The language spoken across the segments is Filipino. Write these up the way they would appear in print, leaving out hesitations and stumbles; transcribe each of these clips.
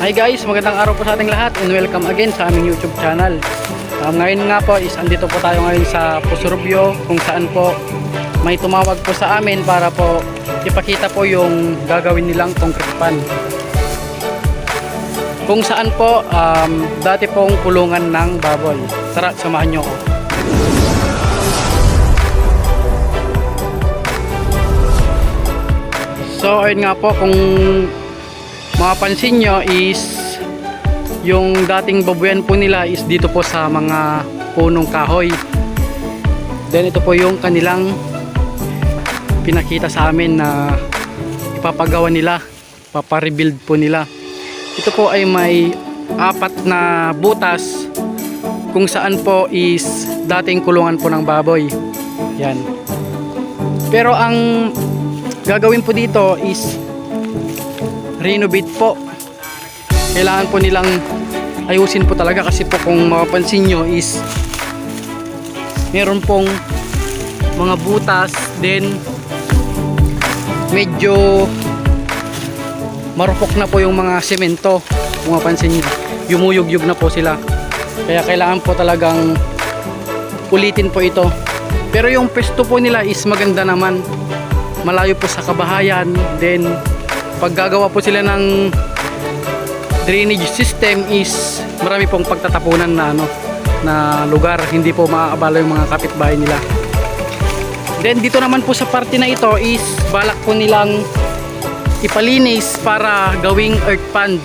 Hi guys, magandang araw po sa ating lahat and welcome again sa aming YouTube channel. Ngayon nga po is andito po tayo ngayon sa Pusurubyo, kung saan po may tumawag po sa amin para po ipakita po yung gagawin nilang concrete pan. Kung saan po dati pong kulungan ng baboy. Tara, samahan nyo ko. So ayun nga po, kung mapapansin nyo is yung dating babuyan po nila is dito po sa mga punong kahoy. Then ito po yung kanilang pinakita sa amin na ipapagawa nila, paparebuild po nila. Ito po ay may 4 na butas kung saan po is dating kulungan po ng baboy. Yan. Pero ang gagawin po dito is renovate po. Kailangan po nilang ayusin po talaga kasi po kung mapapansin nyo is meron pong mga butas, then medyo marupok na po yung mga semento. Kung mapapansin nyo, yumuyug-yug na po sila, kaya kailangan po talagang ulitin po ito. Pero yung pwesto po nila is maganda naman, malayo po sa kabahayan. Then pag gagawa po sila ng drainage system is marami pong pagtatapunan na lugar, hindi po maaabala yung mga kapitbahay nila. Then dito naman po sa parte na ito is balak po nilang ipalinis para gawing earth pond.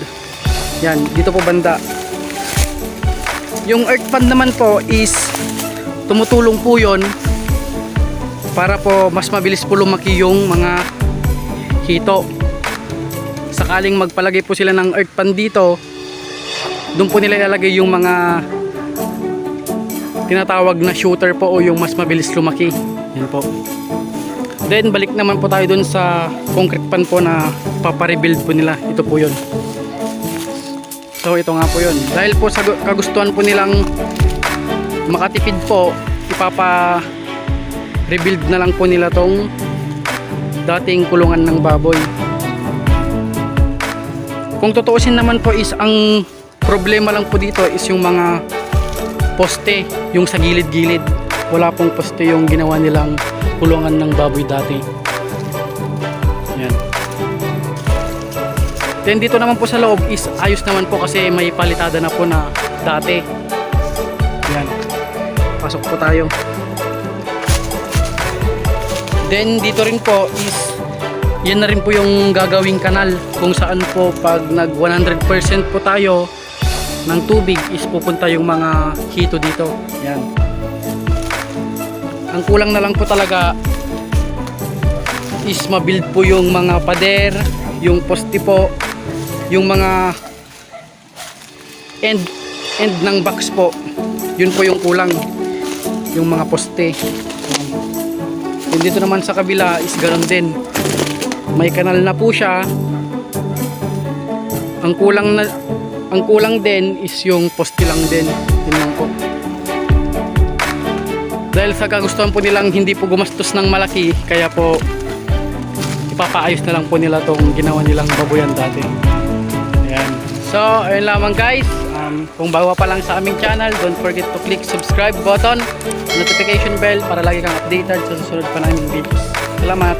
Yan, dito po banda. Yung earth pond naman po is tumutulong po yon para po mas mabilis po lumaki yung mga hito. Sakaling magpalagay po sila ng earth pan dito, doon po nila ilalagay yung mga tinatawag na shooter po o yung mas mabilis lumaki. Yan po. Then balik naman po tayo doon sa concrete pan po na paparebuild po nila. Ito po yun. So ito nga po yun. Dahil po sa kagustuhan po nilang makatipid po, ipapa-rebuild na lang po nila tong dating kulungan ng baboy. Kung tutuusin naman po is ang problema lang po dito is yung mga poste, yung sa gilid-gilid. Wala pong poste yung ginawa nilang kulungan ng baboy dati. Yan. Then dito naman po sa loob is ayos naman po kasi may palitada na po na dati. Yan. Pasok po tayo. Then dito rin po is yan na rin po yung gagawing kanal kung saan po pag nag 100% po tayo ng tubig is pupunta yung mga hito dito. Yan. Ang kulang na lang po talaga is mabuild po yung mga pader, yung poste po, yung mga end ng box po. Yun po yung kulang, yung mga poste. Yung dito naman sa kabila is ganoon din. May kanal na po siya. Ang kulang din is yung poste lang din. Yun lang po. Dahil sa kagustuhan po nilang hindi po gumastos ng malaki, kaya po ipapaayos na lang po nila tong ginawa nilang babuyan dati. Ayan. So ayun lamang guys. Kung bago pa lang sa aming channel, don't forget to click subscribe button, notification bell para lagi kang updated sa susunod pa naming videos. Salamat.